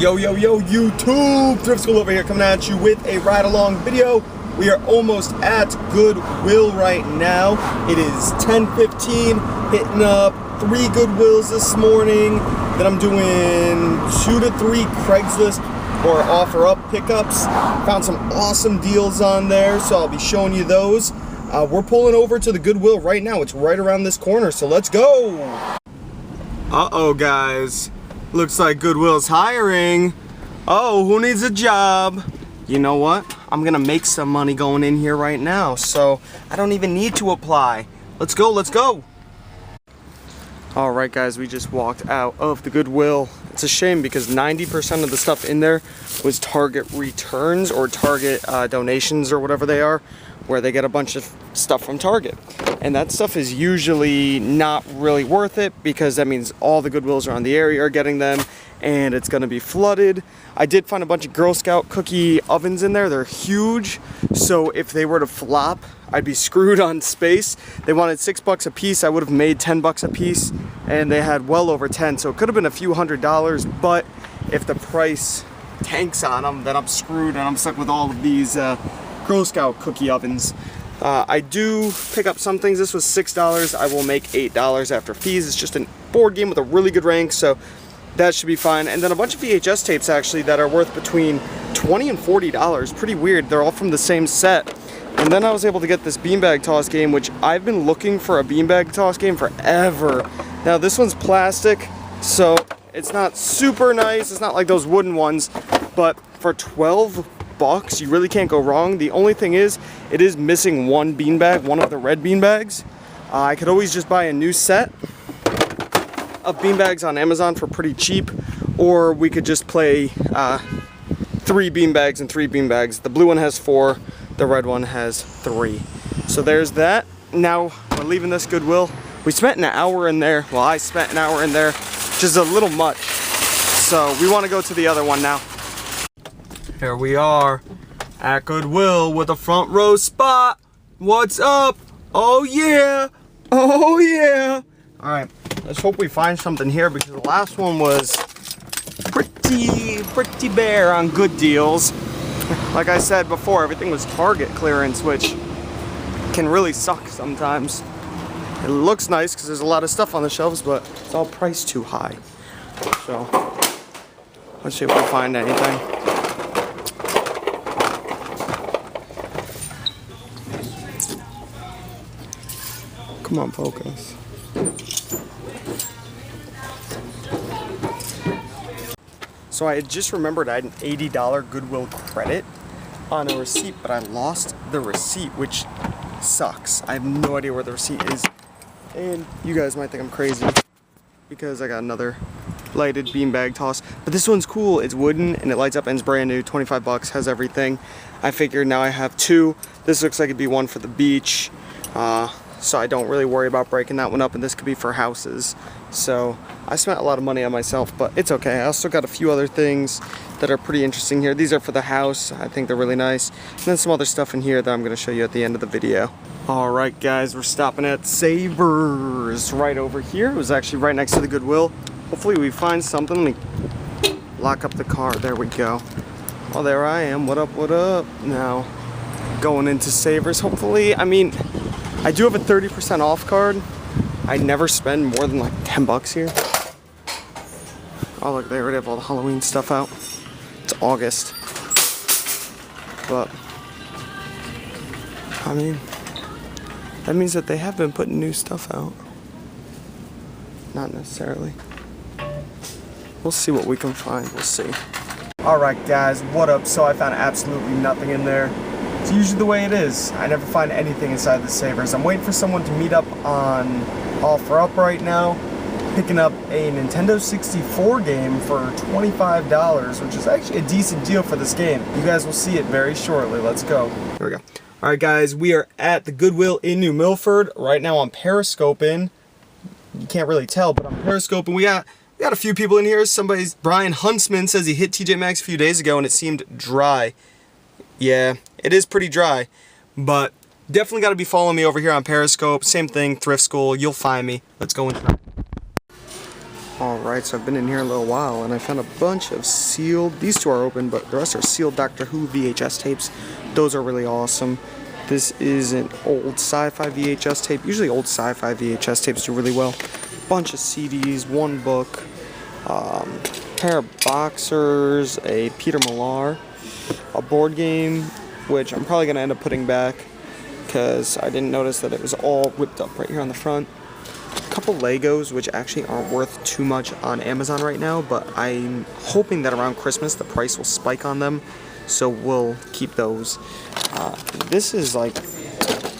Yo, YouTube! Thrift School over here coming at you with a ride-along video. We are almost at Goodwill right now. It is 10:15, hitting up 3 Goodwills this morning. Then I'm doing 2 to 3 Craigslist or offer-up pickups. Found some awesome deals on there, so I'll be showing you those. We're pulling over to the Goodwill right now. It's right around this corner, so let's go! Uh-oh, guys. Looks like Goodwill's hiring. Oh, who needs a job? You know what? I'm gonna make some money going in here right now, so I don't even need to apply. Let's go, let's go! Alright guys, we just walked out of the Goodwill. It's a shame because 90% of the stuff in there was Target returns or Target donations or whatever they are, where they get a bunch of stuff from Target. And that stuff is usually not really worth it because that means all the Goodwills around the area are getting them and it's gonna be flooded. I did find a bunch of Girl Scout cookie ovens in there. They're huge, so if they were to flop, I'd be screwed on space. They wanted $6 a piece. I would have made $10 a piece, and they had well over 10, so it could have been a few $100s, but if the price tanks on them, then I'm screwed and I'm stuck with all of these Girl Scout cookie ovens. I do pick up some things. This was $6. I will make $8 after fees. It's just a board game with a really good rank, so that should be fine. And then a bunch of VHS tapes actually that are worth between $20 and $40. Pretty weird. They're all from the same set. And then I was able to get this beanbag toss game, which I've been looking for a beanbag toss game forever. Now this one's plastic, so it's not super nice. It's not like those wooden ones, but for $12, you really can't go wrong. The only thing is, it is missing one beanbag, one of the red beanbags. I could always just buy a new set of beanbags on Amazon for pretty cheap, or we could just play 3 beanbags and 3 beanbags. The blue one has 4, the red one has 3. So there's that. Now we're leaving this Goodwill. We spent an hour in there. Well, I spent an hour in there, which is a little much. So we want to go to the other one now. Here we are at Goodwill with a front row spot. What's up? Oh yeah! Oh yeah! Alright, let's hope we find something here because the last one was pretty bare on good deals. Like I said before, everything was Target clearance, which can really suck sometimes. It looks nice because there's a lot of stuff on the shelves, but it's all priced too high. So, let's see if we find anything. Come on, focus. So I had just remembered I had an $80 Goodwill credit on a receipt, but I lost the receipt, which sucks. I have no idea where the receipt is. And you guys might think I'm crazy because I got another lighted beanbag toss. But this one's cool. It's wooden and it lights up and it's brand new. 25 bucks, has everything. I figured now I have 2. This looks like it'd be one for the beach. So I don't really worry about breaking that one up, and this could be for houses. So I spent a lot of money on myself, but it's okay. I also got a few other things that are pretty interesting here. These are for the house. I think they're really nice. And then some other stuff in here that I'm going to show you at the end of the video. Alright guys, we're stopping at Savers right over here. It was actually right next to the Goodwill. Hopefully we find something. Let me lock up the car. There we go. Well, there I am. What up, what up? Now, going into Savers, hopefully. I mean, I do have a 30% off card. I never spend more than like 10 bucks here. Oh look, they already have all the Halloween stuff out. It's August. But, I mean, that means that they have been putting new stuff out. Not necessarily. We'll see what we can find, we'll see. Alright guys, what up? So I found absolutely nothing in there. It's usually the way it is. I never find anything inside the Savers. I'm waiting for someone to meet up on offer-up right now, picking up a Nintendo 64 game for $25, which is actually a decent deal for this game. You guys will see it very shortly. Let's go. Here we go. Alright guys, we are at the Goodwill in New Milford. Right now I'm periscoping. You can't really tell, but I'm periscoping. We got a few people in here. Brian Huntsman says he hit TJ Maxx a few days ago and it seemed dry. Yeah, it is pretty dry, but definitely got to be following me over here on Periscope. Same thing, Thrift School. You'll find me. Let's go inside. Alright, so I've been in here a little while and I found a bunch of sealed, these two are open, but the rest are sealed Doctor Who VHS tapes. Those are really awesome. This is an old sci-fi VHS tape. Usually old sci-fi VHS tapes do really well. Bunch of CDs, one book, pair of boxers, a Peter Millar, a board game, which I'm probably going to end up putting back because I didn't notice that it was all whipped up right here on the front. A couple Legos, which actually aren't worth too much on Amazon right now, but I'm hoping that around Christmas the price will spike on them, so we'll keep those. This is like,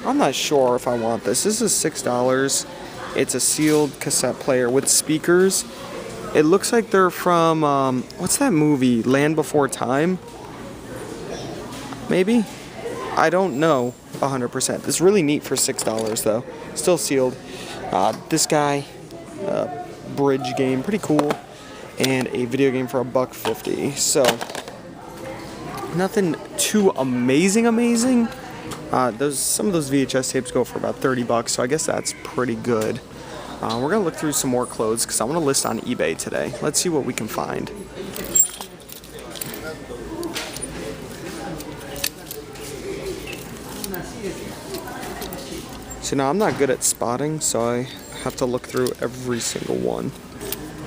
I'm not sure if I want this. This is $6. It's a sealed cassette player with speakers. It looks like they're from, what's that movie, Land Before Time? Maybe? I don't know 100%. This is really neat for $6 though. Still sealed. This guy, bridge game, pretty cool, and a video game for $1.50. So nothing too amazing. Some of those VHS tapes go for about $30, so I guess that's pretty good. We're gonna look through some more clothes because I want to list on eBay today. Let's see what we can find. So now I'm not good at spotting, so I have to look through every single one.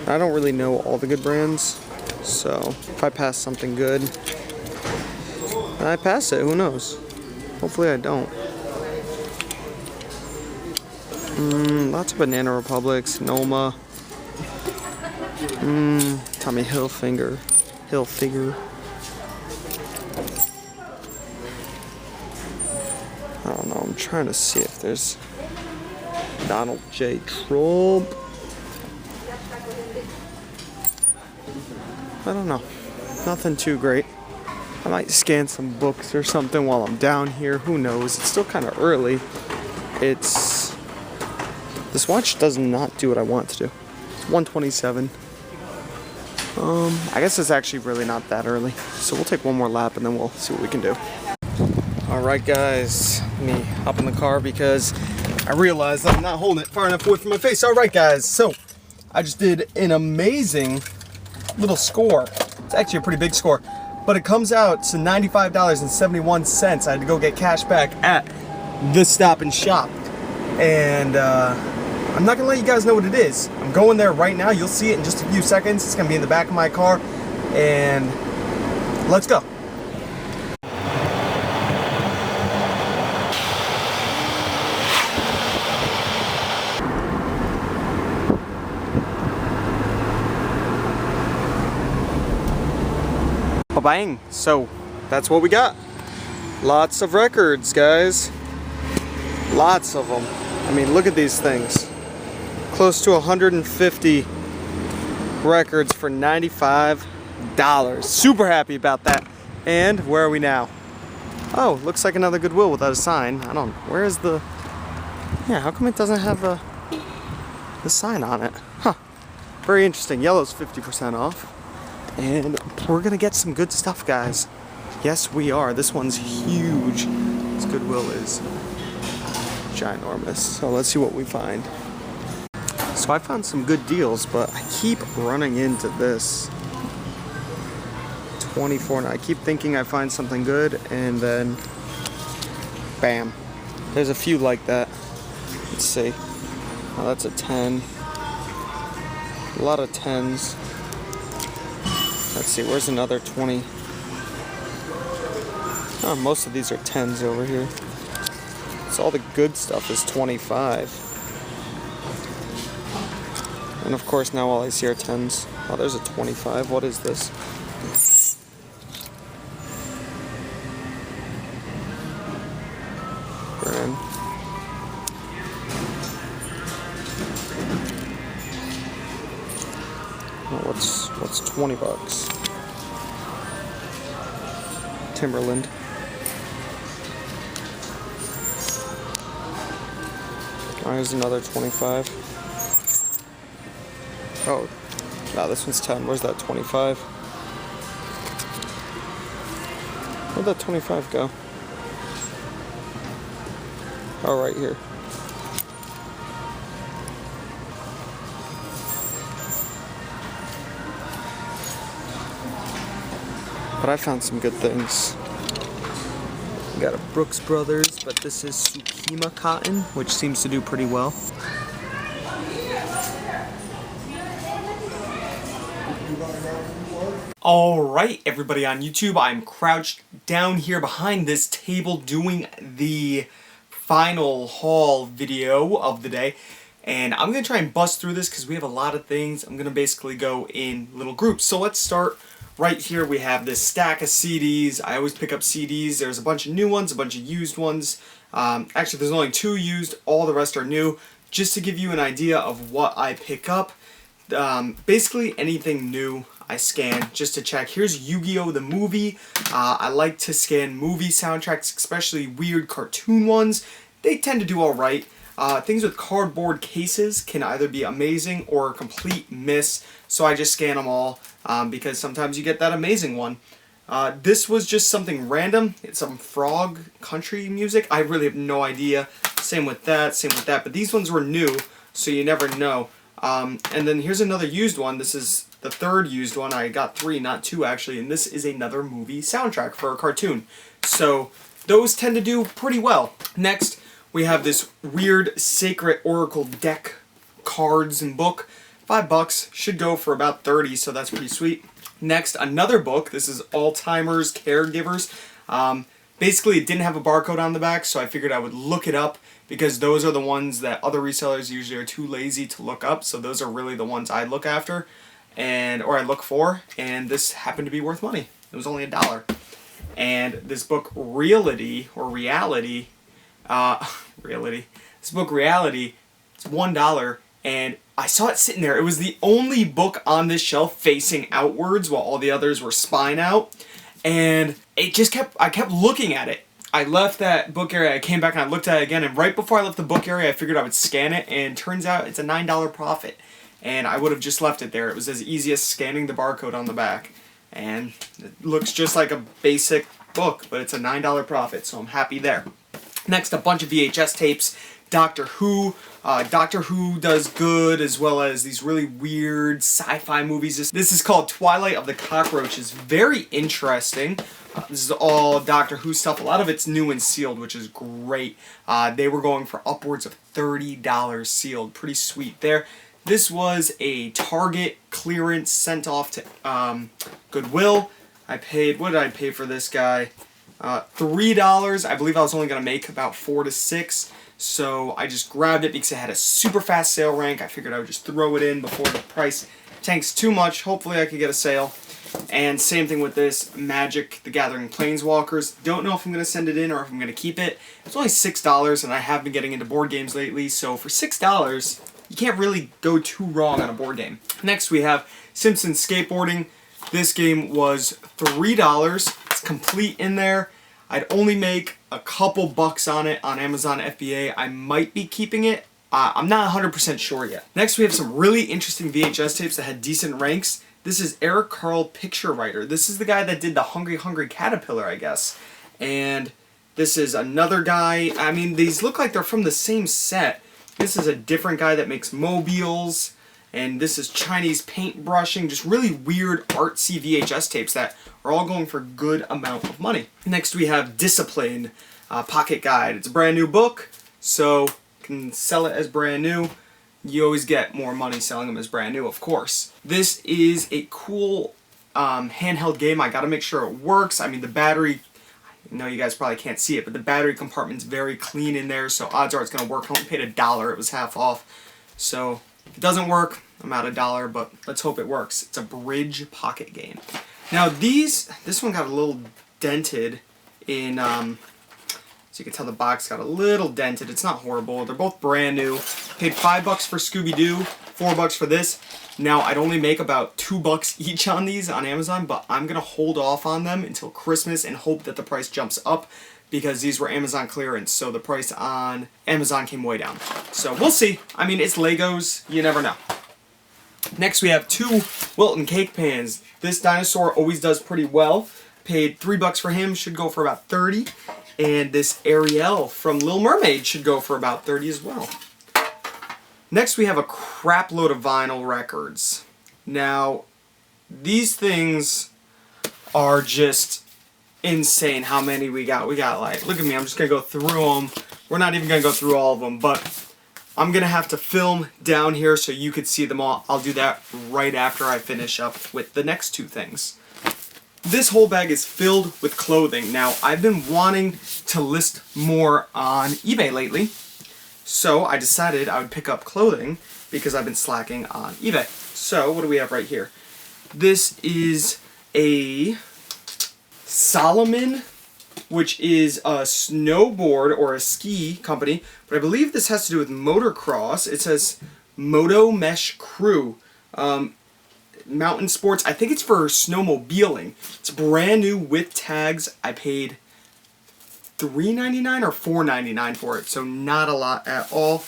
I don't really know all the good brands, so if I pass something good, and I pass it, who knows? Hopefully I don't. Lots of Banana Republics, Noma, Tommy Hilfiger. I don't know, I'm trying to see if there's Donald J. Trump. I don't know. Nothing too great. I might scan some books or something while I'm down here. Who knows? It's still kind of early. This watch does not do what I want to do. It's 1:27. I guess it's actually really not that early. So we'll take one more lap and then we'll see what we can do. Alright guys, let me hop in the car because I realized that I'm not holding it far enough away from my face. Alright guys, so I just did an amazing little score. It's actually a pretty big score, but it comes out to $95.71. I had to go get cash back at the Stop and Shop. And I'm not gonna let you guys know what it is. I'm going there right now. You'll see it in just a few seconds. It's gonna be in the back of my car, and let's go. Bang. So that's what we got. Lots of records, guys. Lots of them. I mean, look at these things. Close to 150 records for $95. Super happy about that. And where are we now? Oh, looks like another Goodwill without a sign. I don't know. Where is the... Yeah, how come it doesn't have the sign on it? Huh. Very interesting. Yellow's 50% off. And we're gonna get some good stuff, guys. Yes, we are. This one's huge. This Goodwill is ginormous. So let's see what we find. So I found some good deals, but I keep running into this 24. And I keep thinking I find something good, and then bam. There's a few like that. Let's see. Oh, that's a 10. A lot of 10s. Let's see, where's another 20? Oh, most of these are 10s over here. So all the good stuff is 25. And of course now all I see are 10s. Oh, there's a 25. What is this? Brand. What's $20? Timberland. Oh, here's another 25. Oh, no, this one's 10. Where's that 25? Where'd that 25 go? Oh, right here. but I found some good things. We got a Brooks Brothers, but this is Sukima cotton, which seems to do pretty well. Alright, everybody on YouTube, I'm crouched down here behind this table doing the final haul video of the day. And I'm going to try and bust through this because we have a lot of things. I'm going to basically go in little groups. So let's start right here. We have this stack of CDs. I always pick up CDs. There's a bunch of new ones, a bunch of used ones. Actually, there's only 2 used. All the rest are new. Just to give you an idea of what I pick up. Basically anything new I scan just to check. Here's Yu-Gi-Oh! The movie. I like to scan movie soundtracks, especially weird cartoon ones. They tend to do alright. Things with cardboard cases can either be amazing or a complete miss, so I just scan them all because sometimes you get that amazing one. This was just something random. It's some frog country music. I really have no idea. Same with that, but these ones were new, so you never know. And then here's another used one. This is the 3rd used one. I got 3, not 2 actually, and this is another movie soundtrack for a cartoon. So those tend to do pretty well. Next, we have this weird Sacred Oracle deck cards and book. $5, should go for about 30, so that's pretty sweet. Next, another book. This is Alzheimer's Caregivers. Basically, it didn't have a barcode on the back, so I figured I would look it up because those are the ones that other resellers usually are too lazy to look up. So those are really the ones I look after, or I look for. And this happened to be worth money. It was only $1. And this book, Reality, this book Reality, it's $1, and I saw it sitting there. It was the only book on this shelf facing outwards while all the others were spine out, and I kept looking at it. I left that book area, I came back and I looked at it again, and right before I left the book area I figured I would scan it, and turns out it's a $9 profit, and I would have just left it there. It was as easy as scanning the barcode on the back, and it looks just like a basic book, but it's a $9 profit, so I'm happy there. Next, a bunch of VHS tapes. Doctor Who. Doctor Who does good, as well as these really weird sci-fi movies. This is called Twilight of the Cockroaches. Very interesting. This is all Doctor Who stuff. A lot of it's new and sealed, which is great. They were going for upwards of $30 sealed. Pretty sweet there. This was a Target clearance sent off to Goodwill. I paid, what did I pay for this guy? $3. I believe I was only going to make about 4 to 6. So I just grabbed it because it had a super fast sale rank. I figured I would just throw it in before the price tanks too much. Hopefully I could get a sale. And same thing with this Magic the Gathering Planeswalkers. Don't know if I'm going to send it in or if I'm going to keep it. It's only $6 and I have been getting into board games lately. So for $6, you can't really go too wrong on a board game. Next we have Simpsons Skateboarding. This game was $3. It's complete in there. I'd only make a couple bucks on it on Amazon FBA. I might be keeping it. I'm not 100% sure yet. Next, we have some really interesting VHS tapes that had decent ranks. This is Eric Carle, Picture Writer. This is the guy that did the Hungry Hungry Caterpillar, I guess. And this is another guy. I mean, these look like they're from the same set. This is a different guy that makes mobiles. And this is Chinese paintbrushing, just really weird artsy VHS tapes that are all going for a good amount of money. Next we have Discipline, Pocket Guide. It's a brand new book, so you can sell it as brand new. You always get more money selling them as brand new, of course. This is a cool handheld game. I gotta make sure it works. I mean, the battery, I know you guys probably can't see it, but the battery compartment's very clean in there, so odds are it's gonna work. I only paid $1, it was half off. So if it doesn't work, I'm out $1, but let's hope it works. It's a bridge pocket game. Now this one got a little dented in, so you can tell the box got a little dented. It's not horrible. They're both brand new. Paid $5 for Scooby-Doo, $4 for this. Now I'd only make about $2 each on these on Amazon, but I'm gonna hold off on them until Christmas and hope that the price jumps up, because these were Amazon clearance, so the price on Amazon came way down. So we'll see. I mean, it's Legos, you never know. Next we have 2 Wilton cake pans. This dinosaur always does pretty well. Paid $3 for him, should go for about 30. And this Ariel from Little Mermaid should go for about 30 as well. Next we have a crap load of vinyl records. Now, these things are just insane how many we got. We got like, look at me, I'm just going to go through them. We're not even going to go through all of them, but I'm going to have to film down here so you could see them all. I'll do that right after I finish up with the next two things. This whole bag is filled with clothing. Now, I've been wanting to list more on eBay lately, so I decided I would pick up clothing because I've been slacking on eBay. So, what do we have right here? This is a Salomon, which is a snowboard or a ski company, but I believe this has to do with motocross. It says Moto Mesh Crew. Mountain sports. I think it's for snowmobiling. It's brand new with tags. I paid $3.99 or $4.99 for it, so not a lot at all.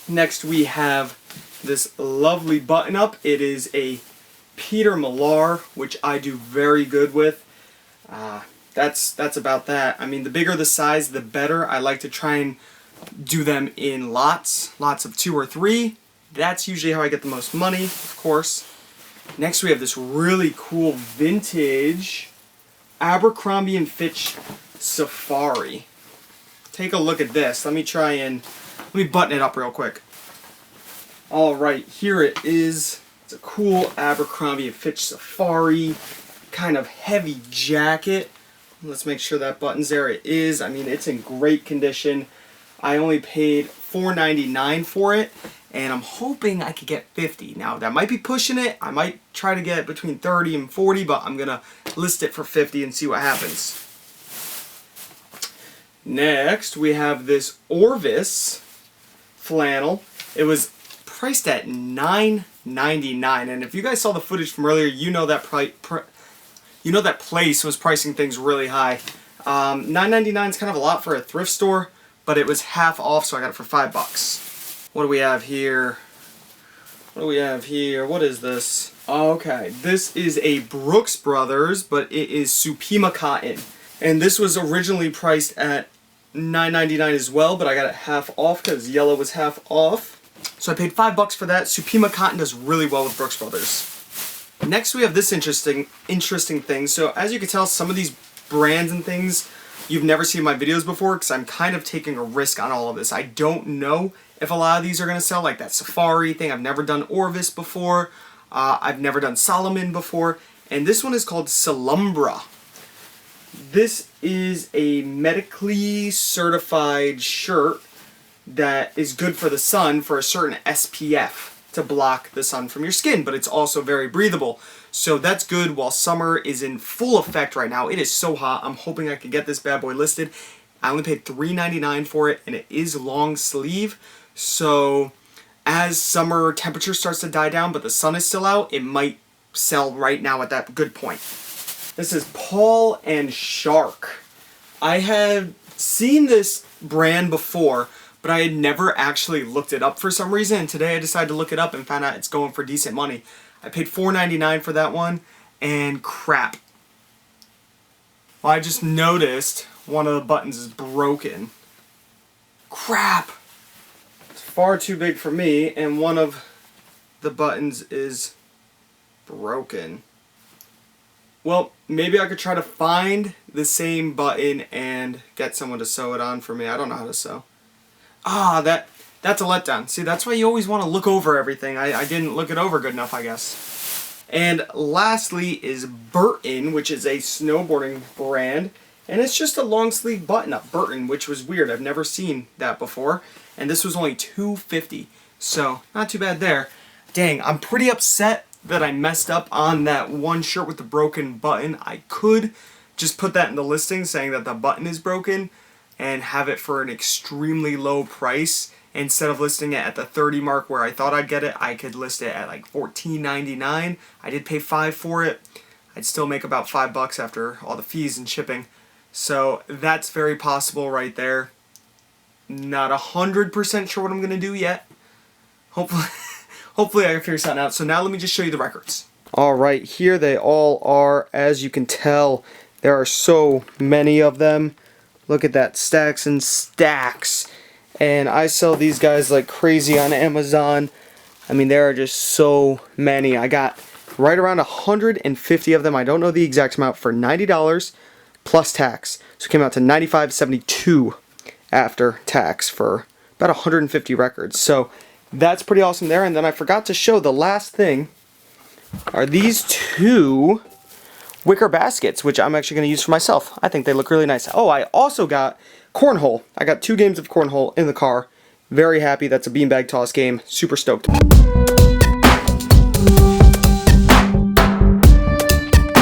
Next we have this lovely button up. It is a Peter Millar, which I do very good with. That's about that. I mean, the bigger the size, the better. I like to try and do them in lots of 2 or 3. That's usually how I get the most money, of course. Next we have this really cool vintage Abercrombie & Fitch Safari. Take a look at this. Let me button it up real quick. Alright, here it is. It's a cool Abercrombie & Fitch Safari. Kind of heavy jacket. Let's make sure that button's there. It is. I mean, it's in great condition. I only paid $4.99 for it, and I'm hoping I could get $50. Now, that might be pushing it. I might try to get between $30 and $40, but I'm going to list it for $50 and see what happens. Next, we have this Orvis flannel. It was priced at $9.99, and if you guys saw the footage from earlier, you know that that place was pricing things really high. $9.99 is kind of a lot for a thrift store, but it was half off, so I got it for $5. What do we have here? What is this? Okay, this is a Brooks Brothers, but it is Supima cotton. And this was originally priced at $9.99 as well, but I got it half off because yellow was half off. So I paid $5 for that. Supima cotton does really well with Brooks Brothers. Next we have this interesting thing. So as you can tell, some of these brands and things you've never seen my videos before because I'm kind of taking a risk on all of this. I don't know if a lot of these are going to sell, like that Safari thing. I've never done Orvis before. I've never done Salomon before. And this one is called Salumbra. This is a medically certified shirt that is good for the sun for a certain SPF to block the sun from your skin, but it's also very breathable. So that's good while summer is in full effect right now. It is so hot. I'm hoping I could get this bad boy listed. I only paid $3.99 for it, and it is long sleeve. So as summer temperature starts to die down, but the sun is still out, it might sell right now at that good point. This is Paul and Shark. I have seen this brand before, but I had never actually looked it up for some reason, and today I decided to look it up and found out it's going for decent money. I paid $4.99 for that one, and crap. Well, I just noticed one of the buttons is broken. Crap! It's far too big for me, and one of the buttons is broken. Well, maybe I could try to find the same button and get someone to sew it on for me. I don't know how to sew. That's a letdown. See, that's why you always want to look over everything. I didn't look it over good enough, I guess. And lastly is Burton, which is a snowboarding brand. And it's just a long sleeve button up, Burton, which was weird. I've never seen that before. And this was only $2.50. So, not too bad there. Dang, I'm pretty upset that I messed up on that one shirt with the broken button. I could just put that in the listing saying that the button is broken and have it for an extremely low price. Instead of listing it at the 30 mark where I thought I'd get it, I could list it at like $14.99. I did pay $5 for it. I'd still make about $5 after all the fees and shipping. So that's very possible right there. Not 100% sure what I'm going to do yet. Hopefully I can figure something out. So now let me just show you the records. Alright, here they all are. As you can tell, there are so many of them. Look at that, stacks and stacks. And I sell these guys like crazy on Amazon. I mean, there are just so many. I got right around 150 of them. I don't know the exact amount, for $90 plus tax. So it came out to $95.72 after tax for about 150 records. So that's pretty awesome there. And then I forgot to show the last thing are these two wicker baskets, which I'm actually going to use for myself. I think they look really nice. Oh, I also got cornhole. I got 2 games of cornhole in the car. Very happy. That's a beanbag toss game. Super stoked.